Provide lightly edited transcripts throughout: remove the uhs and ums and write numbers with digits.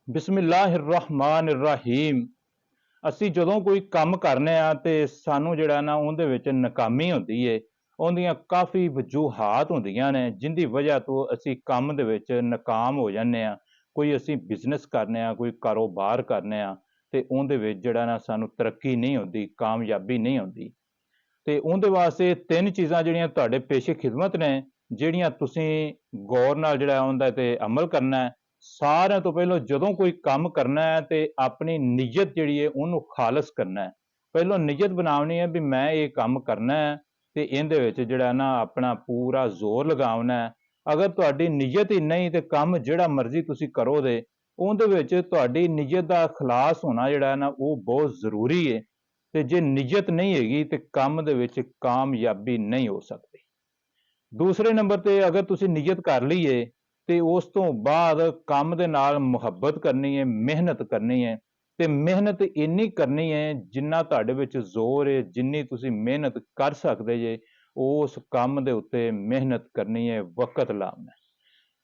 बिस्मिल्लाहिर्रहमानिर्रहीम। ਅਸੀਂ ਜਦੋਂ ਕੋਈ ਕੰਮ ਕਰਨੇ ਆ ਤੇ ਸਾਨੂੰ ਜਿਹੜਾ ਨਾ ਉਹਦੇ ਵਿੱਚ ਨਾਕਾਮੀ ਹੁੰਦੀ ਏ। ਉਹਦੀਆਂ ਕਾਫੀ ਵਜੂਹਾਤ ਹੁੰਦੀਆਂ ਨੇ ਜਿੰਦੀ ਵਜ੍ਹਾ ਤੋਂ ਅਸੀਂ ਕੰਮ ਦੇ ਵਿੱਚ ਨਾਕਾਮ ਹੋ ਜਾਂਦੇ ਆ। ਕੋਈ ਅਸੀਂ ਬਿਜ਼ਨਸ ਕਰਨੇ ਆ, ਕੋਈ ਕਾਰੋਬਾਰ ਕਰਨੇ ਆ ਤੇ ਉਹਦੇ ਵਿੱਚ ਜਿਹੜਾ ਨਾ ਸਾਨੂੰ ਤਰੱਕੀ ਨਹੀਂ ਹੁੰਦੀ, ਕਾਮਯਾਬੀ ਨਹੀਂ ਹੁੰਦੀ। ਤੇ ਉਹਦੇ ਵਾਸਤੇ ਤਿੰਨ ਚੀਜ਼ਾਂ ਜਿਹੜੀਆਂ ਤੁਹਾਡੇ ਪੇਸ਼ੇ ਖਿਦਮਤ ਨੇ, ਜਿਹੜੀਆਂ ਤੁਸੀਂ ਗੌਰ ਨਾਲ ਜਿਹੜਾ ਉਹਦਾ ਤੇ ਅਮਲ ਕਰਨਾ ਹੈ। ਸਾਰਿਆਂ ਤੋਂ ਪਹਿਲਾਂ ਜਦੋਂ ਕੋਈ ਕੰਮ ਕਰਨਾ ਹੈ ਤੇ ਆਪਣੀ ਨੀਅਤ ਜਿਹੜੀ ਹੈ ਉਹਨੂੰ ਖਾਲਸ ਕਰਨਾ ਹੈ। ਪਹਿਲਾਂ ਨੀਅਤ ਬਣਾਉਣੀ ਹੈ ਵੀ ਮੈਂ ਇਹ ਕੰਮ ਕਰਨਾ ਹੈ ਤੇ ਇਹਦੇ ਵਿੱਚ ਜਿਹੜਾ ਨਾ ਆਪਣਾ ਪੂਰਾ ਜ਼ੋਰ ਲਗਾਉਣਾ ਹੈ। ਅਗਰ ਤੁਹਾਡੀ ਨੀਅਤ ਹੀ ਨਹੀਂ ਤੇ ਕੰਮ ਜਿਹੜਾ ਮਰਜ਼ੀ ਤੁਸੀਂ ਕਰੋ ਦੇ, ਉਹਦੇ ਵਿੱਚ ਤੁਹਾਡੀ ਨੀਅਤ ਦਾ ਖਲਾਸ ਹੋਣਾ ਜਿਹੜਾ ਨਾ ਉਹ ਬਹੁਤ ਜ਼ਰੂਰੀ ਹੈ। ਤੇ ਜੇ ਨੀਅਤ ਨਹੀਂ ਹੈਗੀ ਤੇ ਕੰਮ ਦੇ ਵਿੱਚ ਕਾਮਯਾਬੀ ਨਹੀਂ ਹੋ ਸਕਦੀ। ਦੂਸਰੇ ਨੰਬਰ ਤੇ ਅਗਰ ਤੁਸੀਂ ਨੀਅਤ ਕਰ ਲਈਏ ਤੇ ਉਸ ਤੋਂ ਬਾਅਦ ਕੰਮ ਦੇ ਨਾਲ ਮੁਹੱਬਤ ਕਰਨੀ ਹੈ, ਮਿਹਨਤ ਕਰਨੀ ਹੈ। ਤੇ ਮਿਹਨਤ ਇੰਨੀ ਕਰਨੀ ਹੈ ਜਿੰਨਾ ਤੁਹਾਡੇ ਵਿੱਚ ਜ਼ੋਰ ਹੈ, ਜਿੰਨੀ ਤੁਸੀਂ ਮਿਹਨਤ ਕਰ ਸਕਦੇ ਜੇ ਉਸ ਕੰਮ ਦੇ ਉੱਤੇ ਮਿਹਨਤ ਕਰਨੀ ਹੈ, ਵਕਤ ਲਾਉਣਾ ਹੈ।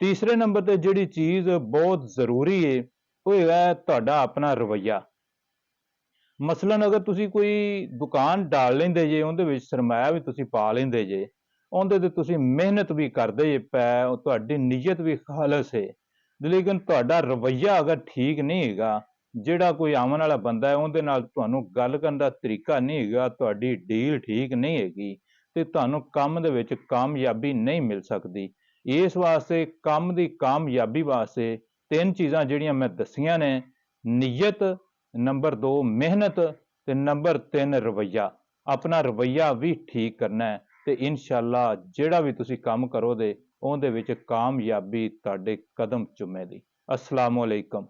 ਤੀਸਰੇ ਨੰਬਰ ਤੇ ਜਿਹੜੀ ਚੀਜ਼ ਬਹੁਤ ਜ਼ਰੂਰੀ ਹੈ ਉਹ ਹੈਗਾ ਤੁਹਾਡਾ ਆਪਣਾ ਰਵੱਈਆ। ਮਸਲਨ ਅਗਰ ਤੁਸੀਂ ਕੋਈ ਦੁਕਾਨ ਡਾਲ ਲੈਂਦੇ ਜੇ, ਉਹਦੇ ਵਿੱਚ ਸਰਮਾਇਆ ਵੀ ਤੁਸੀਂ ਪਾ ਲੈਂਦੇ ਜੇ, ਉਹਦੇ ਤੇ ਤੁਸੀਂ ਮਿਹਨਤ ਵੀ ਕਰਦੇ ਜੇ ਪੈ, ਤੁਹਾਡੀ ਨੀਅਤ ਵੀ ਖਾਲਸ ਹੈ, ਲੇਕਿਨ ਤੁਹਾਡਾ ਰਵੱਈਆ ਅਗਰ ਠੀਕ ਨਹੀਂ ਹੈਗਾ, ਜਿਹੜਾ ਕੋਈ ਆਉਣ ਵਾਲਾ ਬੰਦਾ ਹੈ ਉਹਦੇ ਨਾਲ ਤੁਹਾਨੂੰ ਗੱਲ ਕਰਨ ਦਾ ਤਰੀਕਾ ਨਹੀਂ ਹੈਗਾ, ਤੁਹਾਡੀ ਡੀਲ ਠੀਕ ਨਹੀਂ ਹੈਗੀ ਤੇ ਤੁਹਾਨੂੰ ਕੰਮ ਦੇ ਵਿੱਚ ਕਾਮਯਾਬੀ ਨਹੀਂ ਮਿਲ ਸਕਦੀ। ਇਸ ਵਾਸਤੇ ਕੰਮ ਦੀ ਕਾਮਯਾਬੀ ਵਾਸਤੇ ਤਿੰਨ ਚੀਜ਼ਾਂ ਜਿਹੜੀਆਂ ਮੈਂ ਦੱਸੀਆਂ ਨੇ, ਨੀਅਤ, ਨੰਬਰ 2 ਮਿਹਨਤ ਤੇ ਨੰਬਰ 3 ਰਵੱਈਆ। ਆਪਣਾ ਰਵੱਈਆ ਵੀ ਠੀਕ ਕਰਨਾ ਹੈ ਤੇ ਇਨਸ਼ਾਅੱਲਾ ਜਿਹੜਾ ਵੀ ਤੁਸੀਂ ਕੰਮ ਕਰੋਗੇ ਉਹਦੇ ਵਿੱਚ ਕਾਮਯਾਬੀ ਤੁਹਾਡੇ ਕਦਮ ਚੁੰਮੇਗੀ। अस्सलाम वालेकुम।